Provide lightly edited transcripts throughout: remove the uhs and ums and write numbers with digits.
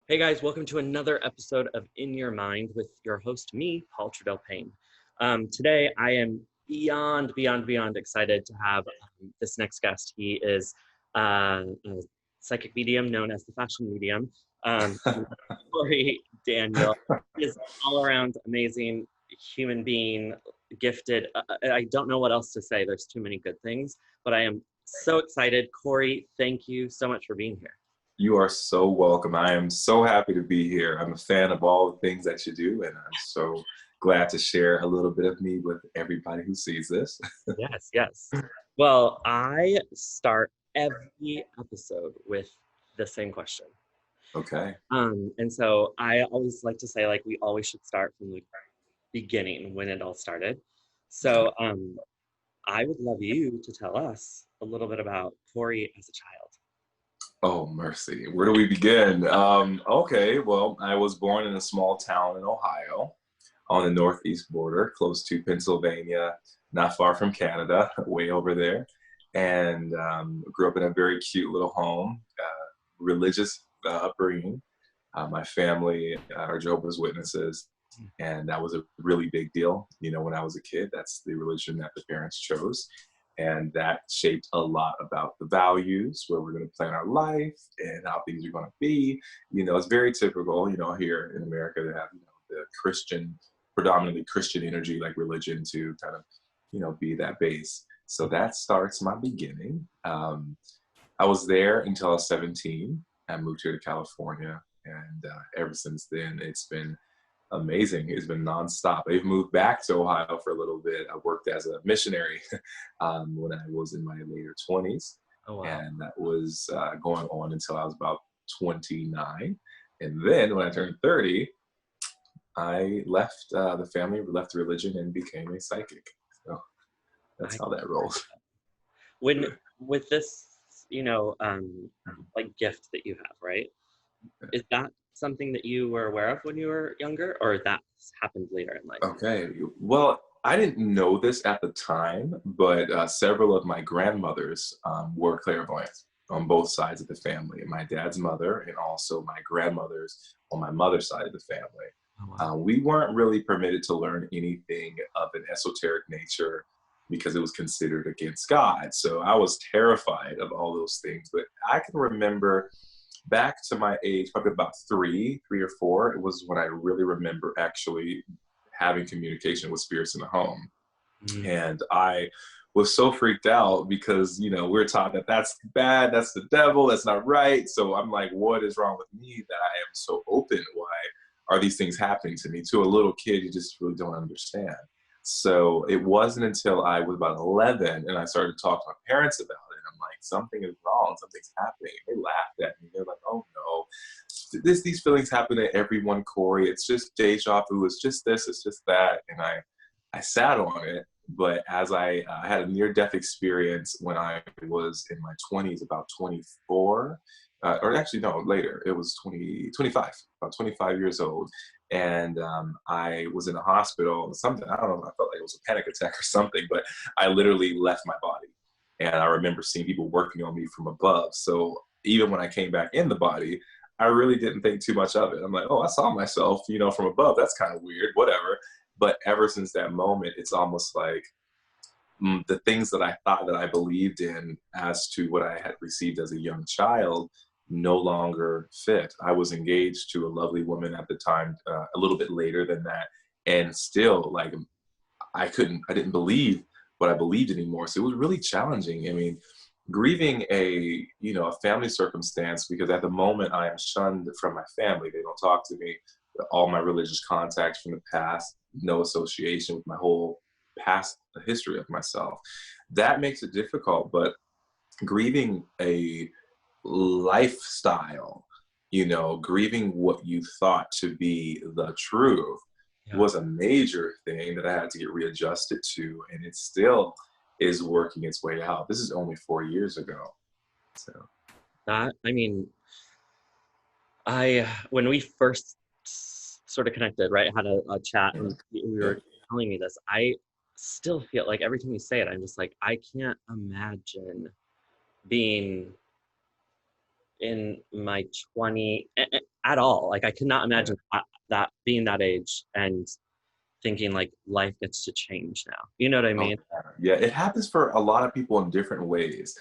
Hey guys, welcome to another episode of In Your Mind with your host, me, Paul Trudell Payne. Today, I am beyond excited to have this next guest. He is a psychic medium known as the fashion medium, Corey Daniel. He is all around amazing human being, gifted. I don't know what else to say. There's too many good things, but I am so excited. Corey, thank you so much for being here. You are so welcome. I am so happy to be here. I'm a fan of all the things that you do, and I'm so glad to share a little bit of me with everybody who sees this. Yes. Well, I start every episode with the same question. Okay. And so I always like to say, like, we always should start from the beginning when it all started. So I would love you to tell us a little bit about Corey as a child. Oh, mercy. Where do we begin? Okay, well, I was born in a small town in Ohio on the northeast border, close to Pennsylvania, not far from Canada, way over there. And grew up in a very cute little home, religious upbringing. My family are Jehovah's Witnesses, and that was a really big deal. You know, when I was a kid, that's the religion that the parents chose. And that shaped a lot about the values, where we're going to plan our life and how things are going to be. You know, it's very typical, here in America to have, the Christian, predominantly Christian energy, like religion, to kind of, be that base. So that starts my beginning. I was there until I was 17. I moved here to California. And ever since then, it's been amazing. It's been nonstop. I've moved back to Ohio for a little bit. I worked as a missionary when I was in my later 20s. Oh, wow. And that was going on until I was about 29. And then when I turned 30, I left the family, left religion, and became a psychic. So that's how that rolls. When with this, like gift that you have, right? Is that something that you were aware of when you were younger, or that happened later in life? Okay. Well, I didn't know this at the time, but several of my grandmothers were clairvoyants on both sides of the family. My dad's mother and also my grandmothers on my mother's side of the family. Oh, wow. We weren't really permitted to learn anything of an esoteric nature because it was considered against God. So I was terrified of all those things. But I can remember back to my age, probably about three or four, it was when I really remember actually having communication with spirits in the home. And I was so freaked out because, we're taught that that's bad, that's the devil, that's not right. So I'm like, what is wrong with me that I am so open? Why are these things happening to me? To a little kid, you just really don't understand. So it wasn't until I was about 11 and I started to talk to my parents about it. I'm like, something is wrong, something's happening. They laughed at me. They're like, oh no, these feelings happen to everyone, Corey. It's just deja vu. It's just this, it's just that. And I sat on it. But as I had a near-death experience when I was in my 20s, about 24, or actually, no, later, it was 25, about 25 years old. And I was in a hospital, something, I don't know, I felt like it was a panic attack or something, but I literally left my body. And I remember seeing people working on me from above. So even when I came back in the body, I really didn't think too much of it. I'm like, oh, I saw myself, from above. That's kind of weird, whatever. But ever since that moment, it's almost like the things that I thought that I believed in as to what I had received as a young child no longer fit. I was engaged to a lovely woman at the time, a little bit later than that. And still, like, I didn't believe what I believed anymore. So it was really challenging. I mean, grieving a family circumstance, because at the moment I am shunned from my family. They don't talk to me. All my religious contacts from the past, no association with my whole past history of myself. That makes it difficult, but grieving a lifestyle, grieving what you thought to be the truth was a major thing that I had to get readjusted to, and it still is working its way out. This is only 4 years ago. So When we first sort of connected, right, had a chat, and we were telling me this, I still feel like every time you say it, I'm just like, I can't imagine being in my at all. Like I could not imagine that being that age and thinking like life gets to change now. You know what I Oh, mean? yeah, it happens for a lot of people in different ways.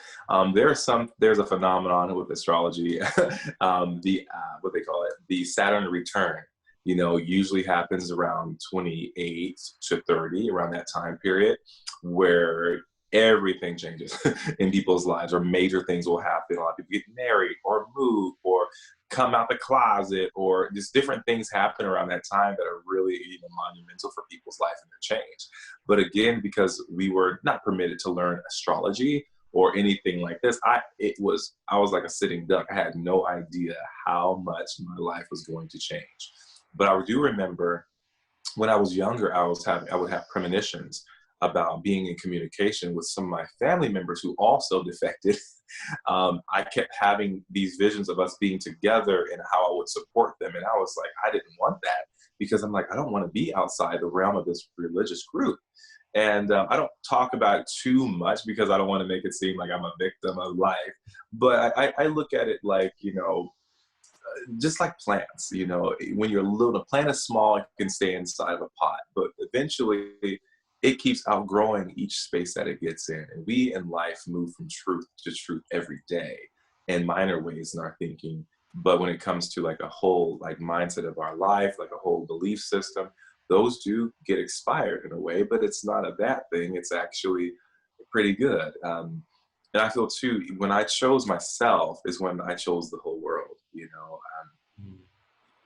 There's a phenomenon with astrology, the what they call it, the Saturn return. Usually happens around 28 to 30, around that time period, where everything changes in people's lives, or major things will happen. A lot of people get married, or move, or come out the closet, or just different things happen around that time that are really monumental for people's life and their change. But again, because we were not permitted to learn astrology or anything like this, I was like a sitting duck. I had no idea how much my life was going to change. But I do remember when I was younger, I would have premonitions about being in communication with some of my family members who also defected. I kept having these visions of us being together and how I would support them. And I was like, I didn't want that, because I'm like, I don't want to be outside the realm of this religious group. And I don't talk about it too much because I don't want to make it seem like I'm a victim of life. But I look at it like, just like plants, when you're little, the plant is small, it can stay inside of a pot, but eventually it keeps outgrowing each space that it gets in. And we in life move from truth to truth every day in minor ways in our thinking. But when it comes to like a whole like mindset of our life, like a whole belief system, those do get expired in a way, but it's not a bad thing. It's actually pretty good. And I feel too, when I chose myself is when I chose the whole world.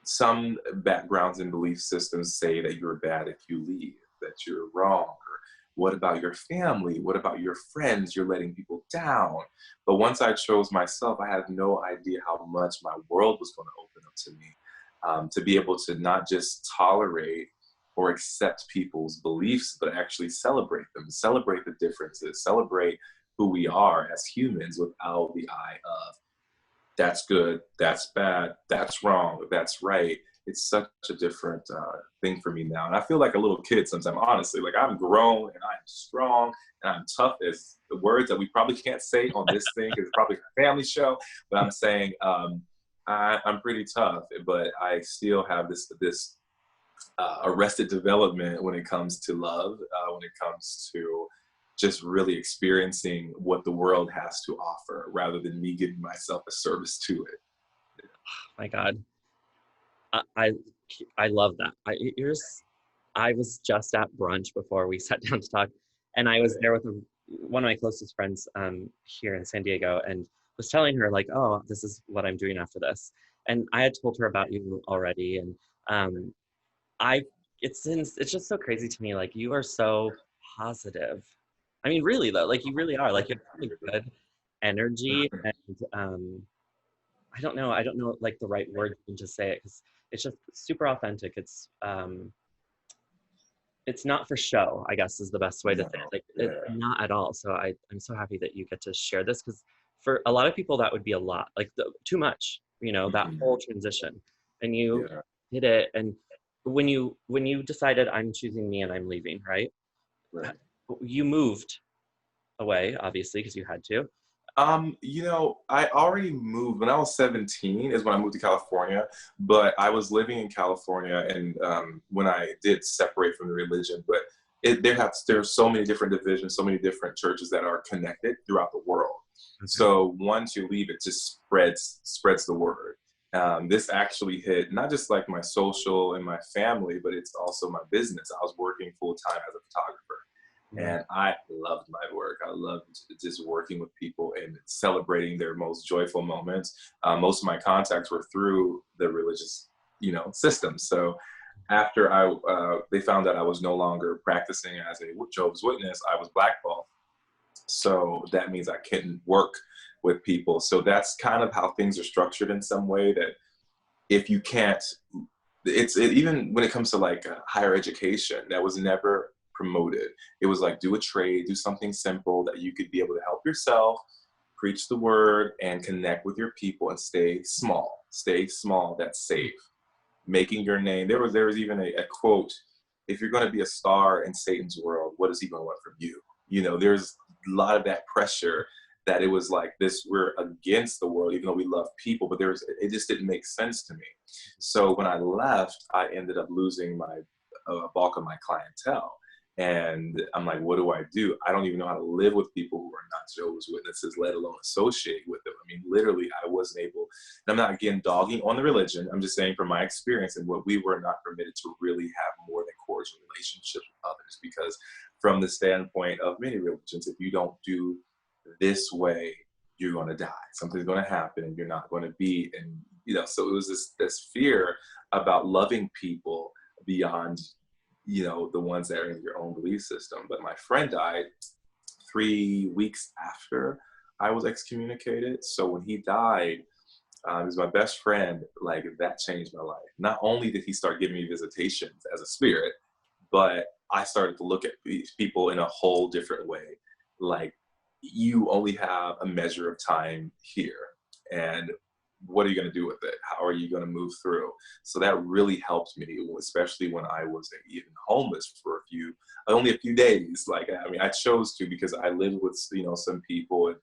Some backgrounds and belief systems say that you're bad if you leave, that you're wrong. Or what about your family? What about your friends? You're letting people down. But once I chose myself, I had no idea how much my world was going to open up to me, to be able to not just tolerate or accept people's beliefs, but actually celebrate them, celebrate the differences, celebrate who we are as humans without the eye of that's good, that's bad, that's wrong, that's right. It's such a different thing for me now. And I feel like a little kid sometimes, honestly. Like I'm grown and I'm strong and I'm tough as the words that we probably can't say on this thing because it's probably a family show. But I'm saying I'm pretty tough, but I still have this arrested development when it comes to love, when it comes to just really experiencing what the world has to offer rather than me giving myself a service to it. My God. I love that. I was just at brunch before we sat down to talk, and I was there with one of my closest friends here in San Diego, and was telling her like, oh, this is what I'm doing after this. And I had told her about you already, and it's just so crazy to me. Like you are so positive. I mean, really though, like you really are. Like you have really good energy, and I don't know like the right word to say it, because it's just super authentic. It's not for show, I guess is the best way to say it. Like it's not at all. So I'm so happy that you get to share this, because for a lot of people that would be a lot, like too much, that whole transition, and you did it. And when you decided I'm choosing me and I'm leaving, right? You moved away, obviously, because you had to. I already moved when I was 17 is when I moved to California, but I was living in California and when I did separate from the religion, but there's so many different divisions, so many different churches that are connected throughout the world. Okay. So once you leave, it just spreads the word. This actually hit not just like my social and my family, but it's also my business. I was working full time as a photographer. And I loved my work. I loved just working with people and celebrating their most joyful moments. Most of my contacts were through the religious, system. So after they found out I was no longer practicing as a Jehovah's Witness, I was blackballed. So that means I couldn't work with people. So that's kind of how things are structured in some way, that if you can't, even when it comes to like higher education, that was never promoted. It was like, do a trade, do something simple that you could be able to help yourself, preach the word, and connect with your people, and stay small, that's safe. Making your name. There was even a quote, if you're going to be a star in Satan's world, what does he going to want from you? There's a lot of that pressure that it was like this, we're against the world, even though we love people, but it just didn't make sense to me. So when I left, I ended up losing my bulk of my clientele. And I'm like, what do I do? I don't even know how to live with people who are not Jehovah's Witnesses, let alone associate with them. I mean, literally, I wasn't able, and I'm not, again, dogging on the religion. I'm just saying from my experience and what we were not permitted to really have more than cordial relationships with others. Because from the standpoint of many religions, if you don't do this way, you're going to die. Something's going to happen and you're not going to be. And, so it was this fear about loving people beyond, the ones that are in your own belief system. But my friend died 3 weeks after I was excommunicated. So when he died, he was my best friend. Like, that changed my life. Not only did he start giving me visitations as a spirit, but I started to look at these people in a whole different way. Like, you only have a measure of time here, and what are you going to do with it? How are you going to move through? So that really helped me, especially when I was even homeless for only a few days. Like, I mean, I chose to, because I lived with, some people, and,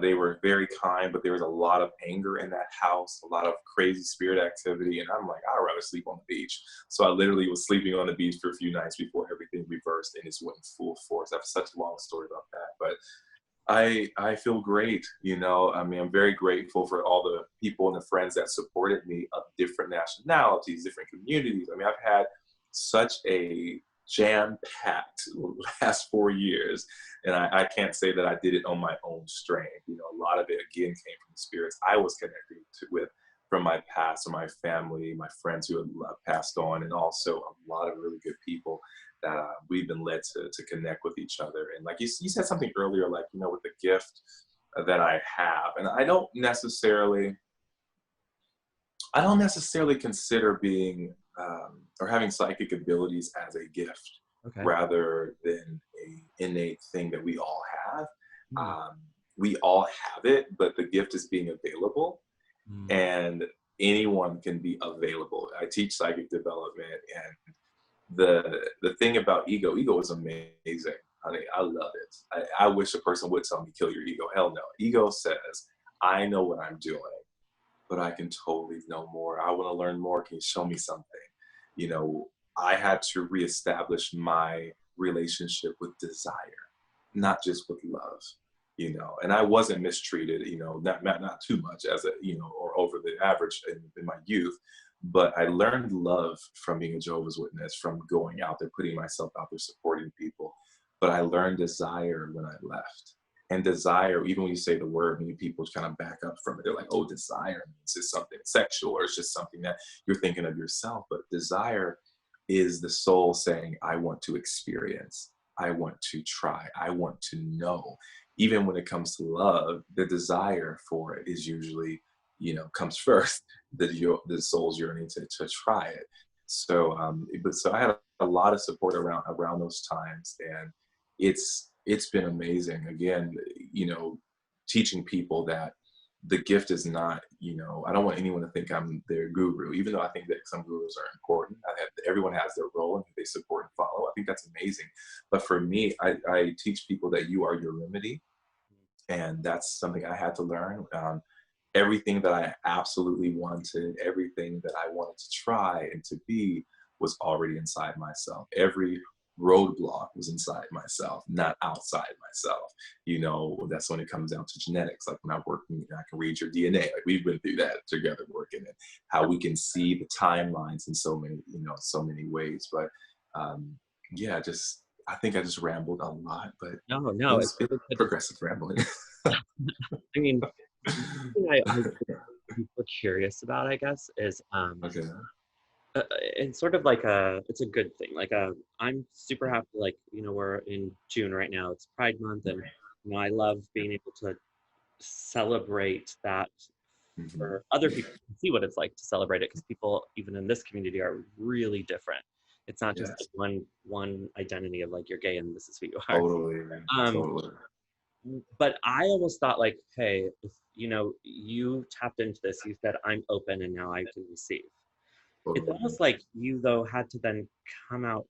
they were very kind, but there was a lot of anger in that house, a lot of crazy spirit activity. And I'm like, I'd rather sleep on the beach. So I literally was sleeping on the beach for a few nights before everything reversed and it's went in full force. I have such a long story about that, but I feel great. I mean, I'm very grateful for all the people and the friends that supported me of different nationalities, different communities. I mean, I've had such a jam-packed last 4 years, and I can't say that I did it on my own strength. A lot of it, again, came from the spirits I was connected with from my past, or my family, my friends who have passed on, and also a lot of really good people that we've been led to connect with each other. And like you said something earlier, like, with the gift that I have, and I don't necessarily consider being or having psychic abilities as a gift, Okay. rather than a innate thing that we all have. Mm. We all have it, but the gift is being available, Mm. and anyone can be available. I teach psychic development, and the thing about ego is amazing, honey. I love it. I wish a person would tell me, kill your ego. Hell no. Ego says, I know what I'm doing, but I can totally know more. I want to learn more. Can you show me something? I had to reestablish my relationship with desire, not just with love. And I wasn't mistreated, not too much as or over the average in my youth, but I learned love from being a Jehovah's Witness, from going out there, putting myself out there, supporting people. But I learned desire when I left. And desire, even when you say the word, many people kind of back up from it. They're like, oh, desire means it's something sexual, or it's just something that you're thinking of yourself. But desire is the soul saying, I want to experience, I want to try, I want to know. Even when it comes to love, the desire for it is usually, comes first. The soul's yearning to try it. So, so I had a lot of support around those times, and it's been amazing. Again, teaching people that the gift is not, I don't want anyone to think I'm their guru, even though I think that some gurus are important. Everyone has their role and who they support and follow. I think that's amazing. But for me, I teach people that you are your remedy. And that's something I had to learn. Everything that I absolutely wanted, everything that I wanted to try and to be, was already inside myself. Every roadblock was inside myself, not outside myself. That's when it comes down to genetics. Like, when I'm working, I can read your DNA. Like, we've been through that together, working it, how we can see the timelines in so many ways. But yeah, I think I just rambled a lot, but No, it it's was really good. progressive rambling. I mean, something I always super curious about, I guess, is Okay. it's sort of like it's a good thing. Like, I'm super happy. Like, we're in June right now. It's Pride Month, and I love being able to celebrate that for other people to see what it's like to celebrate it, because people, even in this community, are really different. It's not just Yes. like one identity of like, you're gay and this is who you are. Totally. Um, Totally. but I almost thought, like, hey, if you tapped into this, you said, I'm open and now I can receive. It's Totally. almost like you, though, had to then come out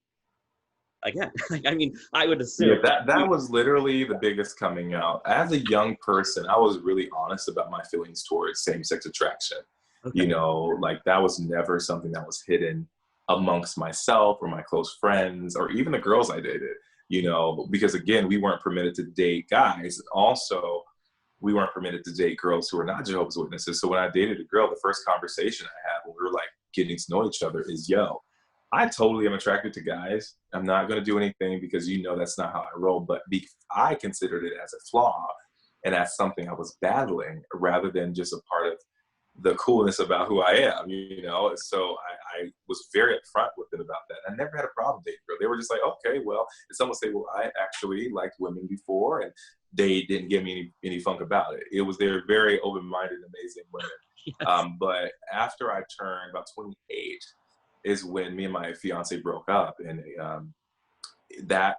again. I mean, I would Yeah, assume. that was literally the biggest coming out. As a young person, I was really honest about my feelings towards same-sex attraction. Okay. You know, like that was never something that was hidden amongst myself or my close friends or even the girls I dated, you know, because again, we weren't permitted to date guys. Also, we weren't permitted to date girls who were not Jehovah's Witnesses. So when I dated a girl, the first conversation I had when we were like getting to know each other is, yo, I totally am attracted to guys. I'm not going to do anything because you know that's not how I roll. But I considered it as a flaw and as something I was battling rather than just a part of the coolness about who I am, you know? So I was very upfront with them about that. I never had a problem dating girls. They were just like, okay, well, and someone say, well, I actually liked women before, and they didn't give me any funk about it. They're very open-minded, amazing women. Yes. But after I turned about 28 is when me and my fiance broke up, and that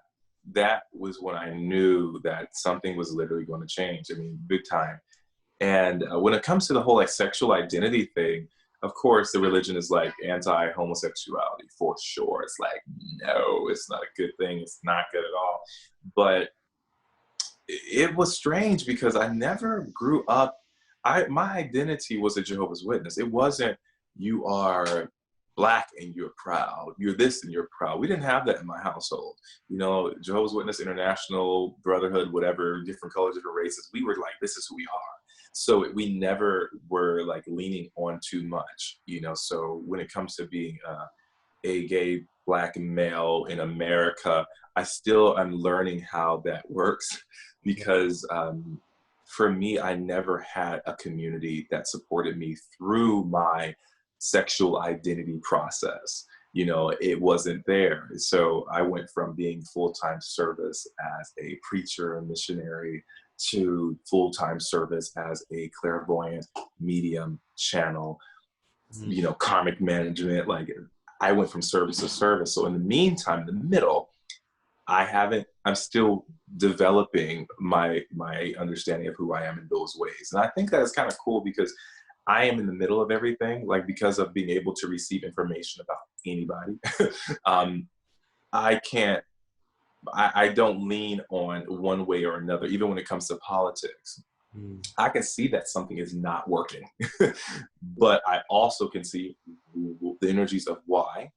that was when I knew that something was literally going to change. I mean, big time. And when it comes to the whole like sexual identity thing, of course, the religion is like anti-homosexuality for sure. It's like, no, it's not a good thing. It's not good at all. But it was strange because I never grew up. My identity was a Jehovah's Witness. It wasn't you are black and you're proud. You're this and you're proud. We didn't have that in my household. You know, Jehovah's Witness, International Brotherhood, whatever, different colors, different races. We were like, this is who we are. So we never were like leaning on too much. You know, so when it comes to being a gay black male in America, I still am learning how that works because for me, I never had a community that supported me through my sexual identity process. You know, it wasn't there. So I went from being full-time service as a preacher and missionary to full-time service as a clairvoyant medium channel, Mhm. you know, karmic management. Like I went from service to service. So in the meantime, in the middle, I'm still developing my understanding of who I am in those ways. And I think that is kind of cool because I am in the middle of everything, like because of being able to receive information about anybody. um, I can't, I don't lean on one way or another, even when it comes to politics. Mm. I can see that something is not working, but I also can see the energies of why,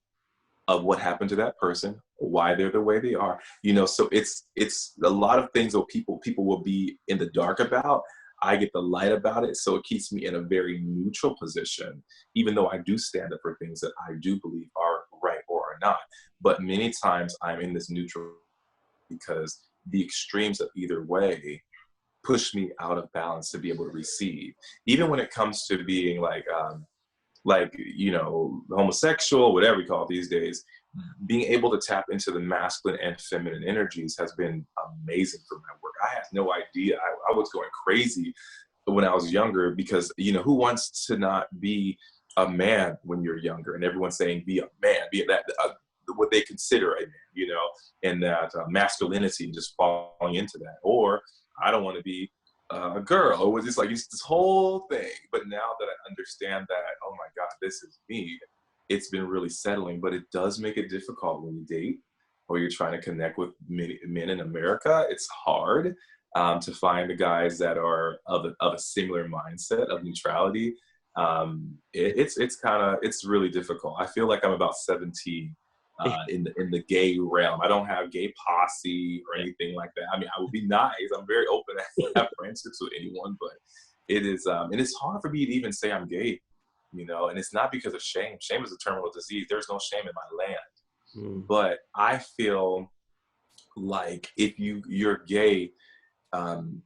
of what happened to that person, why they're the way they are. You know, so it's a lot of things that people will be in the dark about. I get the light about it, so it keeps me in a very neutral position, even though I do stand up for things that I do believe are right or are not. But many times I'm in this neutral because the extremes of either way push me out of balance to be able to receive. Even when it comes to being like you know, homosexual, whatever we call it these days, being able to tap into the masculine and feminine energies has been amazing for my work. I had no idea. I was going crazy when I was younger because, you know, who wants to not be a man when you're younger? And everyone's saying, be a man, be that, what they consider a man, you know, and that masculinity and just falling into that. Or I don't want to be a girl. It was just like it's this whole thing. But now that I understand that, oh my God, this is me, it's been really settling. But it does make it difficult when you date or you're trying to connect with men in America. It's hard to find the guys that are of a similar mindset of neutrality. It's really difficult. I feel like I'm about 17 in the gay realm. I don't have gay posse or anything like that. I mean, I would be nice. I'm very open to have friendships with anyone, but it is and it's hard for me to even say I'm gay, you know. And it's not because of shame. Shame is a terminal disease. There's no shame in my land. Mm. But I feel like if you're gay, and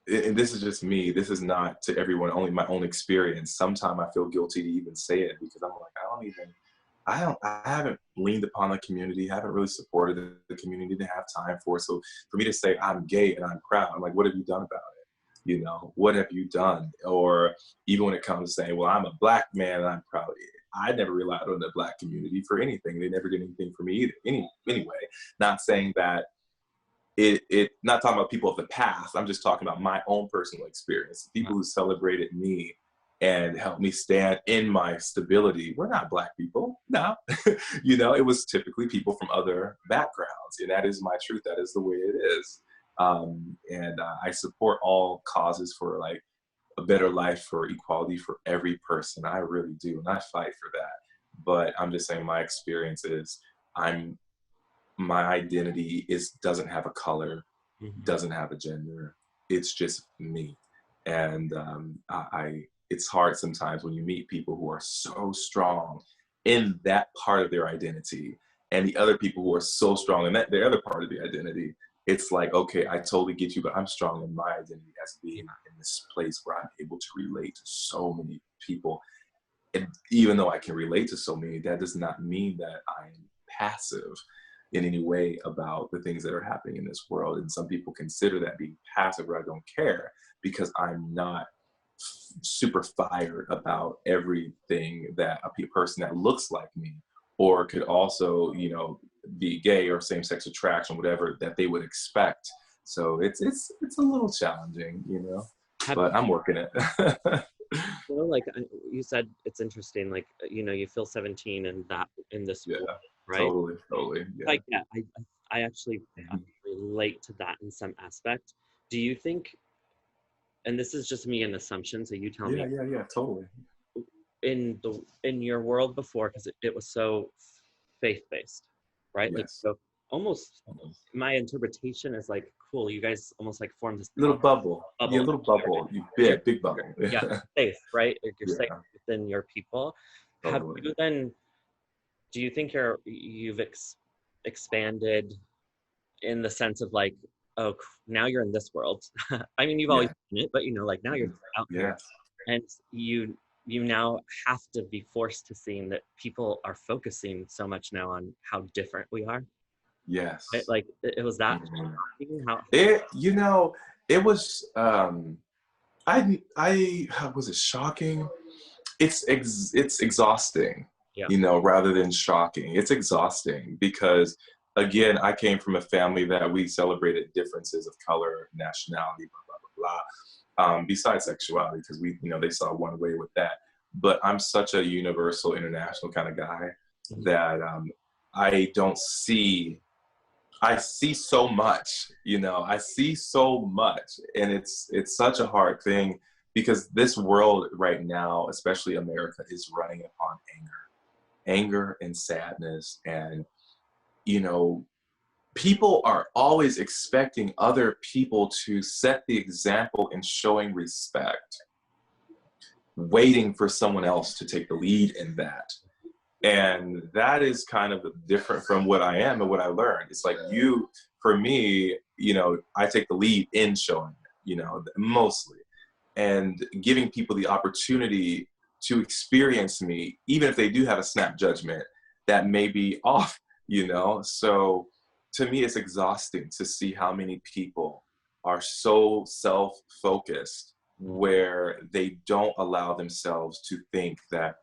this is just me. This is not to everyone. Only my own experience. Sometimes I feel guilty to even say it because I'm like, I haven't leaned upon the community, haven't really supported the community, to have time for it. So for me to say I'm gay and I'm proud, I'm like, what have you done about it? You know, what have you done? Or even when it comes to saying, well, I'm a black man and I'm proud. I never relied on the black community for anything. They never did anything for me either. Anyway, not saying that not talking about people of the past. I'm just talking about my own personal experience. People who celebrated me and helped me stand in my stability. We're not Black people, no. You know, it was typically people from other backgrounds, and that is my truth. That is the way it is. I support all causes for like a better life, for equality for every person. I really do, and I fight for that. But I'm just saying, my experience is, I'm my identity is doesn't have a color, doesn't have a gender. It's just me. And it's hard sometimes when you meet people who are so strong in that part of their identity, and the other people who are so strong in that the other part of the identity. It's like, okay, I totally get you, but I'm strong in my identity as being in this place where I'm able to relate to so many people. And even though I can relate to so many, that does not mean that I'm passive in any way about the things that are happening in this world. And some people consider that being passive, or I don't care, because I'm not super fired about everything that a person that looks like me, or could also, you know, be gay or same-sex attraction, whatever that they would expect. So it's a little challenging, you know, but I'm working it. You know, like you said, it's interesting. Like, you know, you feel 17 and that in this world, right? Totally. Yeah. Like, yeah, I actually relate to that in some aspect. Do you think, and this is just me an assumption, so you tell me. Yeah, totally. In your world before, because it was so faith-based, right? Yes. Like, so almost my interpretation is like, cool, you guys almost like formed this little bubble. Yeah, little bubble. Big bubble. Yeah, safe, right? You're Yeah. safe within your people. Totally. Have you then, do you think you've expanded in the sense of like, oh, now you're in this world? I mean, you've always been it, but you know, like now you're out here, and you now have to be forced to seeing that people are focusing so much now on how different we are. Yes. Right? Like it was that. How you know, it was I was it shocking? It's exhausting. Yeah. You know, rather than shocking. It's exhausting because, again, I came from a family that we celebrated differences of color, nationality, blah blah blah blah. Besides sexuality, because we, you know, they saw one way with that. But I'm such a universal, international kind of guy that I don't see. I see so much, you know, I see so much, and it's such a hard thing because this world right now, especially America, is running upon anger and sadness. And, you know, people are always expecting other people to set the example in showing respect, waiting for someone else to take the lead in that. And that is kind of different from what I am and what I learned. It's like for me, you know, I take the lead in showing it, you know, mostly, and giving people the opportunity to experience me, even if they do have a snap judgment that may be off, you know. So to me, it's exhausting to see how many people are so self-focused where they don't allow themselves to think that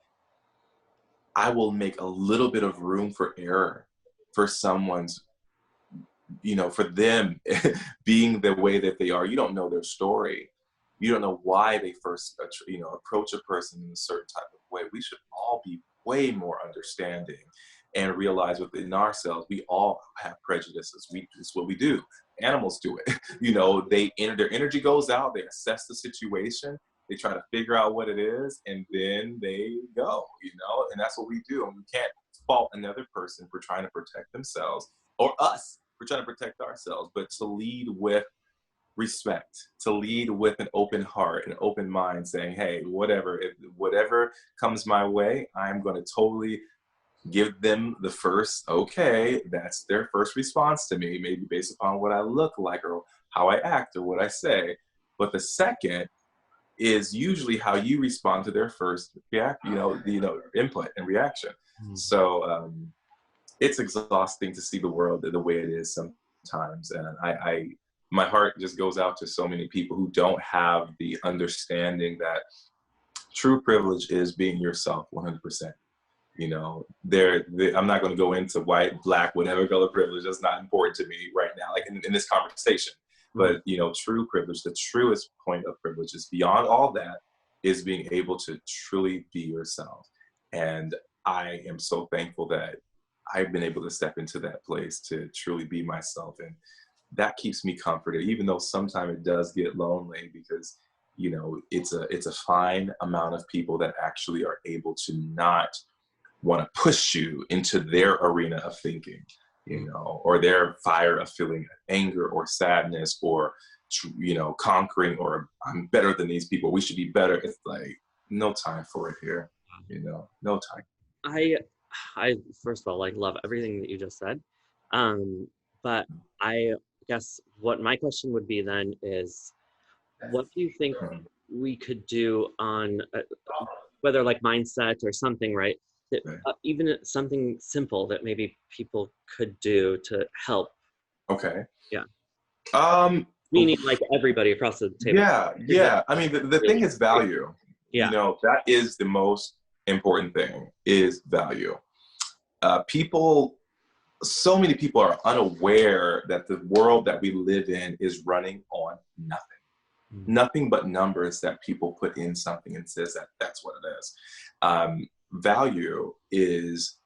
I will make a little bit of room for error for someone's, you know, for them being the way that they are. You don't know their story. You don't know why they first, you know, approach a person in a certain type of way. We should all be way more understanding and realize within ourselves, we all have prejudices. It's what we do. Animals do it. You know, their energy goes out, they assess the situation, they try to figure out what it is, and then they go, you know, and that's what we do. And we can't fault another person for trying to protect themselves, or us for trying to protect ourselves, but to lead with respect, to lead with an open heart, an open mind, saying, hey, whatever comes my way, I'm going to totally give them the first, okay, that's their first response to me, maybe based upon what I look like or how I act or what I say. But the second is usually how you respond to their first input and reaction. So it's exhausting to see the world the way it is sometimes. And my heart just goes out to so many people who don't have the understanding that true privilege is being yourself 100%. You know, I'm not going to go into white, black, whatever color privilege. That's not important to me right now, like in this conversation. But, you know, true privilege, the truest point of privilege is beyond all that. is being able to truly be yourself. And I am so thankful that I've been able to step into that place to truly be myself. And that keeps me comforted, even though sometimes it does get lonely because, it's a fine amount of people that actually are able to not want to push you into their arena of thinking, or their fire of feeling anger or sadness or, conquering, or I'm better than these people. We should be better. It's like, no time for it here, no time. I I first of all like love everything that you just said. But I guess what my question would be then is, what do you think Mhm. we could do on whether like mindset or something, right? That Okay. even something simple that maybe people could do to help. Okay. Yeah, Um, meaning like everybody across the table. yeah, Because that's yeah. I mean, the really thing is value. yeah. That is the most important thing, is value. People, so many people are unaware that the world that we live in is running on nothing. Mm. Nothing but numbers that people put in something and says that that's what it is. Value is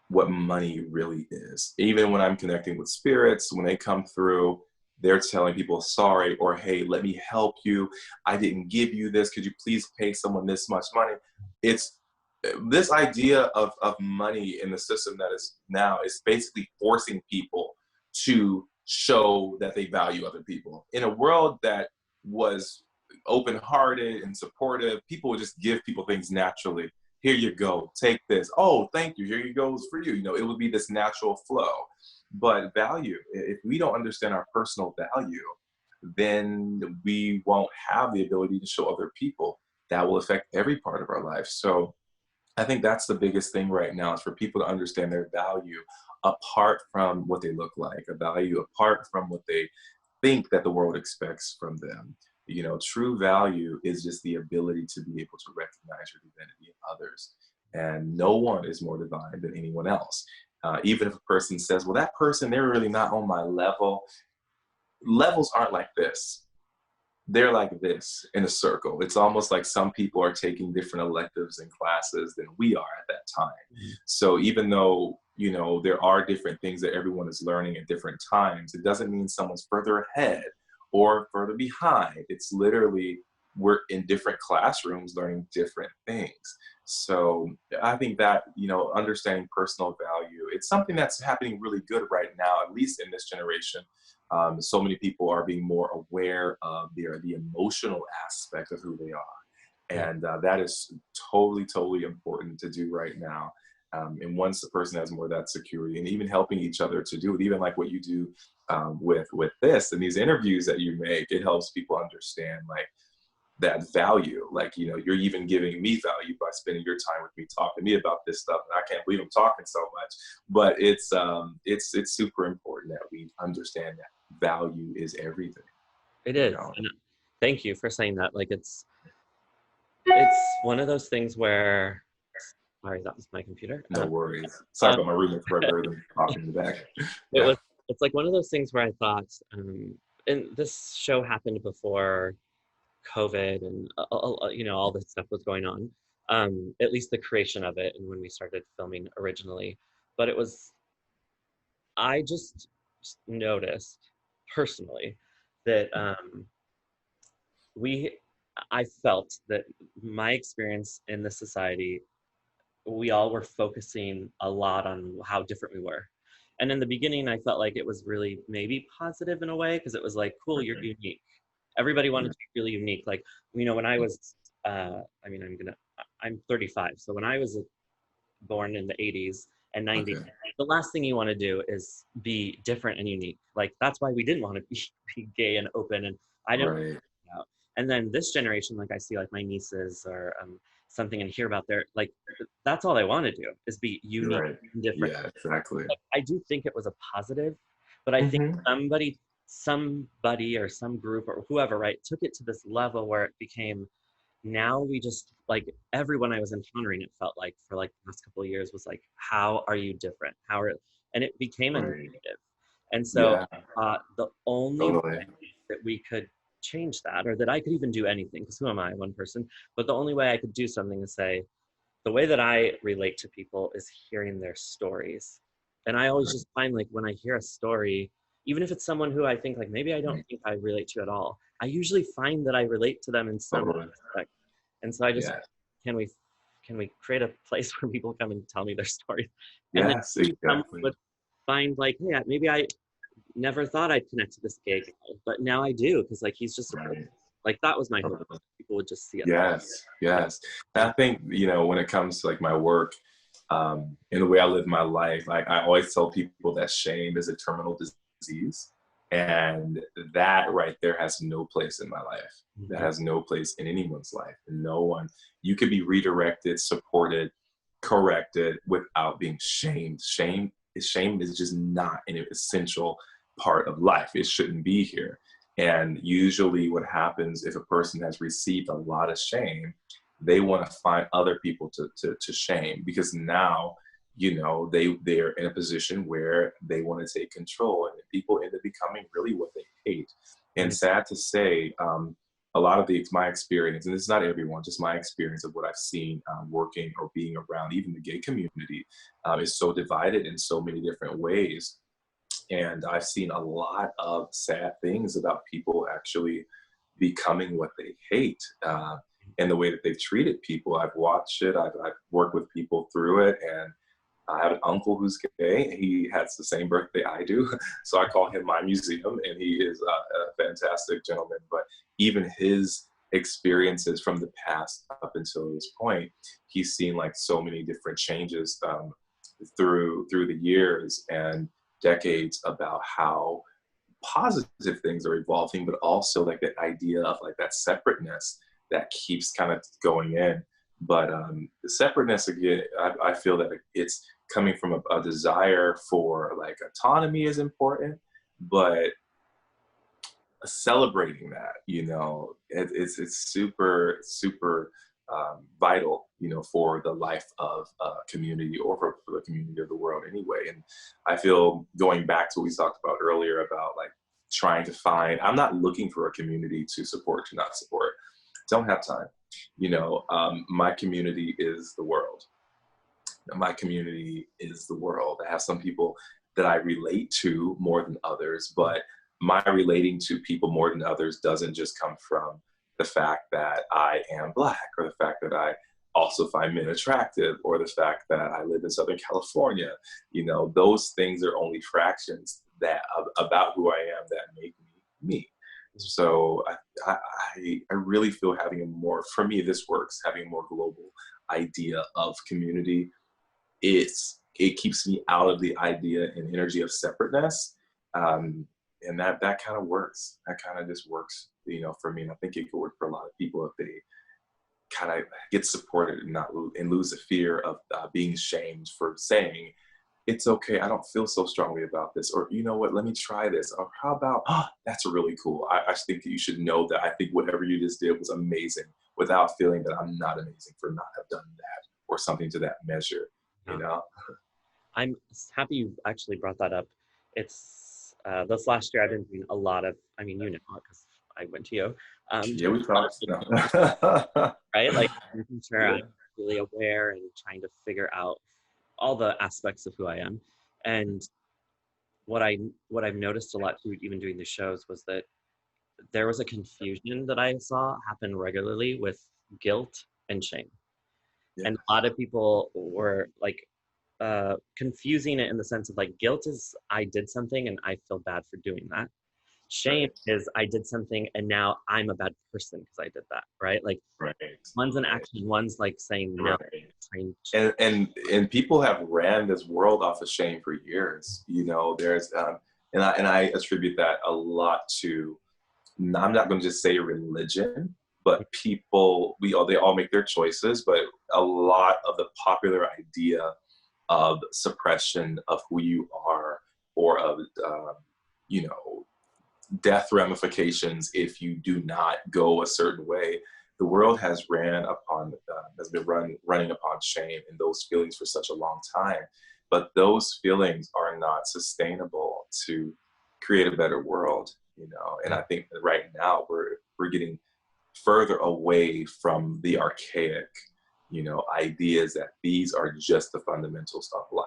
what money really is. Even when I'm connecting with spirits, when they come through, they're telling people sorry, or hey, let me help you. I didn't give you this. Could you please pay someone this much money? It's this idea of money in the system that is now is basically forcing people to show that they value other people. In a world that was open-hearted and supportive, people would just give people things naturally. Here you go, take this. Oh, thank you. Here you go, it's for you. It would be this natural flow. But value, if we don't understand our personal value, then we won't have the ability to show other people. That will affect every part of our life. So I think that's the biggest thing right now, is for people to understand their value apart from what they look like, a value apart from what they think that the world expects from them. True value is just the ability to be able to recognize your divinity in others. And no one is more divine than anyone else. Even if a person says, well, that person, they're really not on my level. Levels aren't like this. They're like this in a circle. It's almost like some people are taking different electives and classes than we are at that time. Mhm. So even though, there are different things that everyone is learning at different times, it doesn't mean someone's further ahead or further behind. It's literally we're in different classrooms learning different things. So I think that, understanding personal value, it's something that's happening really good right now, at least in this generation. So many people are being more aware of the emotional aspect of who they are. Yeah. And that is totally, totally important to do right now. And once the person has more of that security, and even helping each other to do it, even like what you do with this and these interviews that you make, it helps people understand like that value. Like, you're even giving me value by spending your time with me, talking to me about this stuff. And I can't believe I'm talking so much, but it's super important that we understand that value is everything, It you is. know. And thank you for saying that. Like it's one of those things where, sorry, that was my computer. No worries. Sorry Um, about my roommate's brother talking in the back. it Yeah. was it's like one of those things where I thought, and this show happened before COVID and all this stuff was going on. At least the creation of it and when we started filming originally. But I just noticed personally that we I felt that my experience in the society, we all were focusing a lot on how different we were. And in the beginning, I felt like it was really maybe positive in a way, because it was like, cool, you're Mhm. unique. Everybody wanted Yeah. to be really unique. Like, when I was, I'm 35. So when I was born in the 80s and 90s, Okay. the last thing you want to do is be different and unique. Like, that's why we didn't want to be gay and open. And I didn't Right. out. And then this generation, like I see like my nieces or something and hear about their, like, that's all they want to do is be You're unique right. and different. Yeah, exactly. Like, I do think it was a positive, but I think Hmm. somebody or some group or whoever, right, took it to this level where it became, now we just like, everyone I was encountering, it felt like for like the last couple of years was like, how are you different? And it became a Right. negative. And so Yeah, the only way totally. that we could change that, or that I could even do anything, because who am I, one person? But the only way I could do something is say, the way that I relate to people is hearing their stories. And I always just find, like, when I hear a story, even if it's someone who I think, like, maybe I don't think I relate to at all, I usually find that I relate to them in some aspect. And so I just, Yeah. can we create a place where people come and tell me their stories? And then Yes, some exactly. would find, like, hey, maybe I never thought I'd connect to this gay guy, but now I do, because, like, he's just a person. Right. Like, that was my hope. People would just see it. Yes, Yeah. yes. And I think, when it comes to like my work, and the way I live my life, like I always tell people that shame is a terminal disease. And that right there has no place in my life. That has no place in anyone's life. No one, you could be redirected, supported, corrected without being shamed. Shame is just not an essential part of life. It shouldn't be here. And usually what happens if a person has received a lot of shame, they want to find other people to shame, because now, they're in a position where they want to take control, and people end up becoming really what they hate. And sad to say, a lot of my experience, and it's not everyone, just my experience of what I've seen working or being around even the gay community, is so divided in so many different ways. And I've seen a lot of sad things about people actually becoming what they hate, and the way that they've treated people. I've watched it. I've worked with people through it. And I have an uncle who's gay. He has the same birthday I do. So I call him my museum, and he is a fantastic gentleman. But even his experiences from the past up until this point, he's seen like so many different changes through the years and decades about how positive things are evolving, but also like that idea of like that separateness that keeps kind of going in. But the separateness, again, I feel that it's coming from a desire for like autonomy is important, but celebrating that, it's super, super vital, for the life of a community, or for the community of the world anyway. And I feel, going back to what we talked about earlier about like trying to find, I'm not looking for a community to support, to not support. Don't have time. My community is the world. My community is the world. I have some people that I relate to more than others, but my relating to people more than others doesn't just come from the fact that I am Black, or the fact that I also find men attractive, or the fact that I live in Southern California. Those things are only fractions about who I am that make me me. So I really feel having a more, for me, this works, having a more global idea of community. It keeps me out of the idea and energy of separateness. And that kind of works. That kind of just works, for me. And I think it could work for a lot of people if they kind of get supported and lose the fear of being shamed for saying, it's okay, I don't feel so strongly about this, or you know what, let me try this, or how about, that's really cool. I think that you should know that I think whatever you just did was amazing, without feeling that I'm not amazing for not have done that, or something to that measure, I'm happy you actually brought that up. It's this last year I've been doing a lot of, because I went to you. Yeah, we talked. No. Right? Like, making sure I'm really aware and trying to figure out all the aspects of who I am. And what I've noticed a lot too, even doing the shows, was that there was a confusion that I saw happen regularly with guilt and shame. Yeah. And a lot of people were like confusing it in the sense of like, guilt is I did something and I feel bad for doing that. Shame is I did something and now I'm a bad person because I did that, right? Like, one's an action, one's like saying no. And people have ran this world off of shame for years. There's and I attribute that a lot to, I'm not going to just say religion, but people, they all make their choices, but a lot of the popular idea of suppression of who you are, or of death ramifications if you do not go a certain way. The world has been running upon shame and those feelings for such a long time, but those feelings are not sustainable to create a better world. you know. And I think that right now we're getting further away from the archaic, you know, ideas that these are just the fundamentals of life,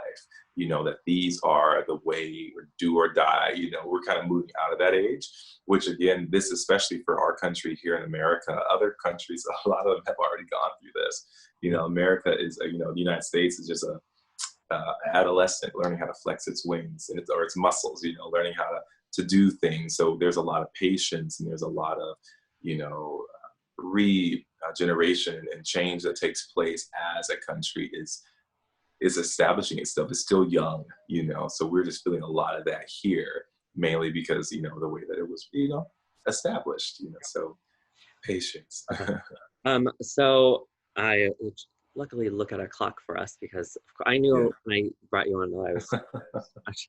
you know, that these are the way, or do or die. You know, we're kind of moving out of that age, which again, this especially for our country here in America. Other countries, a lot of them have already gone through this. You know, America is, you know, the United States is just a adolescent learning how to flex its wings and or its muscles, you know, learning how to do things. So there's a lot of patience, and there's a lot of, you know, regeneration and change that takes place as a country is establishing itself. It's still young, you know, so we're just feeling a lot of that here, mainly because, you know, the way that it was, you know, established, you know. So patience. So I luckily look at a clock for us, because I knew when I brought you on that I was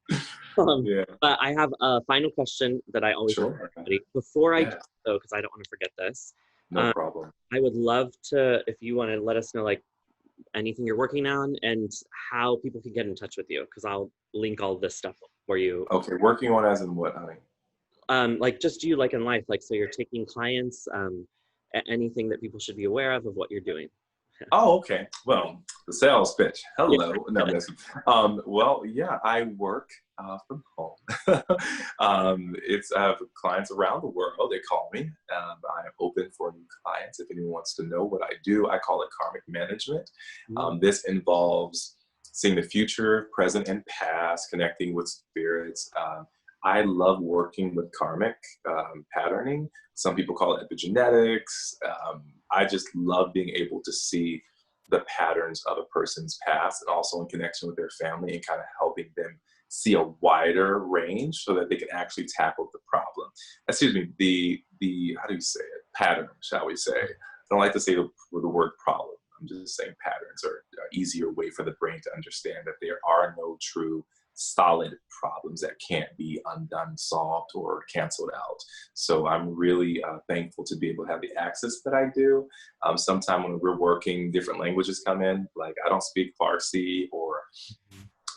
Yeah. but I have a final question that I always ask everybody before I do so, because I don't want to forget this. No problem. I would love to, if you want to let us know, like, anything you're working on and how people can get in touch with you, because I'll link all this stuff for you. Okay, working on as in what, honey? Like just you, like in life, like, so you're taking clients, anything that people should be aware of what you're doing. Oh, okay. Well, the sales pitch. Hello. No, well, yeah, I work from home. I have clients around the world. They call me. I am open for new clients. If anyone wants to know what I do, I call it karmic management. This involves seeing the future, present, and past, connecting with spirits. I love working with karmic patterning. Some people call it epigenetics. I just love being able to see the patterns of a person's past, and also in connection with their family, and kind of helping them see a wider range so that they can actually tackle the problem. Excuse me, the how do you say it? Pattern, shall we say. I don't like to say the word problem. I'm just saying patterns are an easier way for the brain to understand that there are no true solid problems that can't be undone, solved, or canceled out. So I'm really thankful to be able to have the access that I do. Sometime when we're working, different languages come in. Like, I don't speak Farsi or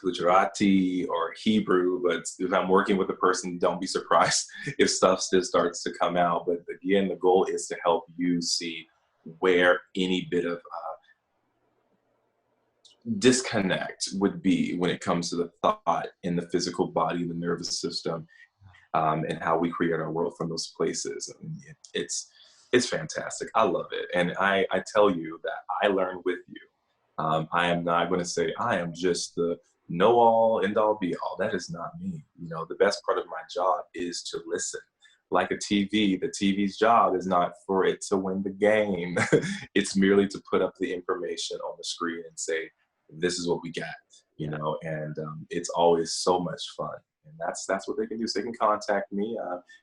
Gujarati or Hebrew, but if I'm working with a person, don't be surprised if stuff still starts to come out. But again, the goal is to help you see where any bit of disconnect would be when it comes to the thought in the physical body, the nervous system, and how we create our world from those places. I mean, it's fantastic. I love it. And I tell you that I learn with you. I am not going to say I am just the know-all, end-all, be-all. That is not me. You know, the best part of my job is to listen. Like a TV, the TV's job is not for it to win the game. It's merely to put up the information on the screen and say, this is what we got, you know, and it's always so much fun. And that's what they can do. So they can contact me.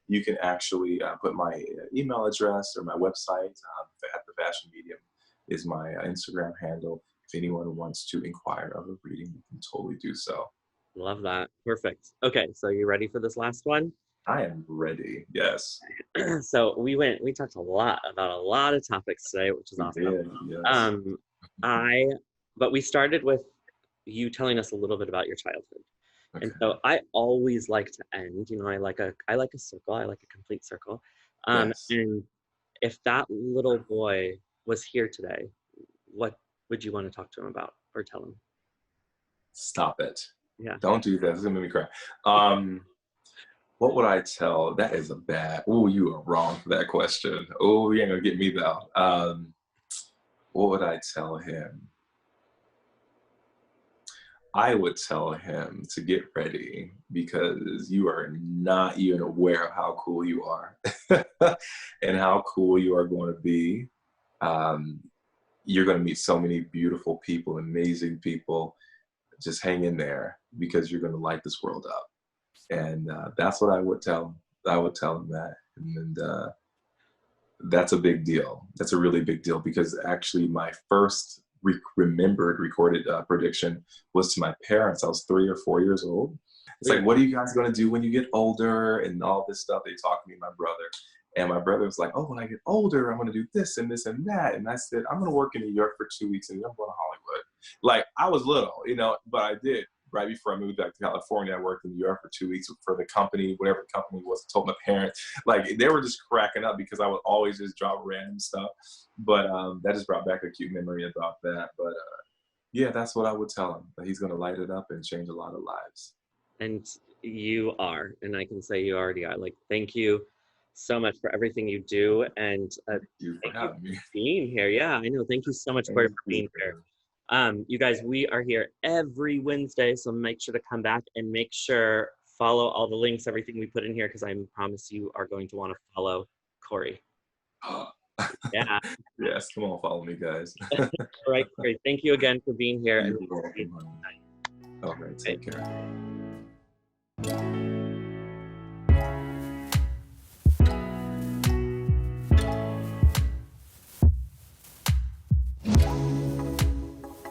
You can actually put my email address or my website at the Fashion Medium is my Instagram handle. If anyone wants to inquire of a reading, you can totally do so. Love that. Perfect. Okay, so you ready for this last one? I am ready. Yes. So we talked a lot about a lot of topics today, which is awesome. Did, yes. But we started with you telling us a little bit about your childhood. Okay. And so I always like to end, you know, I like a circle. I like a complete circle. Yes. And if that little boy was here today, what would you want to talk to him about or tell him? Stop it. Yeah. Don't do that. It's going to make me cry. What would I tell? That is a bad. Oh, you are wrong for that question. Oh, you ain't going to get me though. What would I tell him? I would tell him to get ready, because you are not even aware of how cool you are and how cool you are going to be. You're going to meet so many beautiful people, amazing people. Just hang in there, because you're going to light this world up. And that's what I would tell him. I would tell him that. And that's a big deal. That's a really big deal, because actually my first remembered recorded prediction was to my parents. I was 3 or 4 years old. It's like, what are you guys going to do when you get older, and all this stuff? They talked to me and my brother. And my brother was like, oh, when I get older, I'm going to do this and this and that. And I said, I'm going to work in New York for 2 weeks, and then I'm going to Hollywood. Like, I was little, you know, but I did. right before I moved back to California, I worked in New York for 2 weeks for the company, whatever the company was. I told my parents, like, they were just cracking up because I would always just drop random stuff. But that just brought back a cute memory about that. But yeah, that's what I would tell him, that he's going to light it up and change a lot of lives. And you are, and I can say you already are. Like, thank you so much for everything you do, and Thank you for thank you for having me. being here. Yeah, I know. Thank you so much, Corey, Thank for you. being here. You guys, we are here every Wednesday, so make sure to come back and make sure follow all the links, everything we put in here, because I promise you are going to want to follow Corey. Yeah. Yes, come on, follow me, guys. All right, Corey. Thank you again for being here. You're And welcome, honey. All right, take care.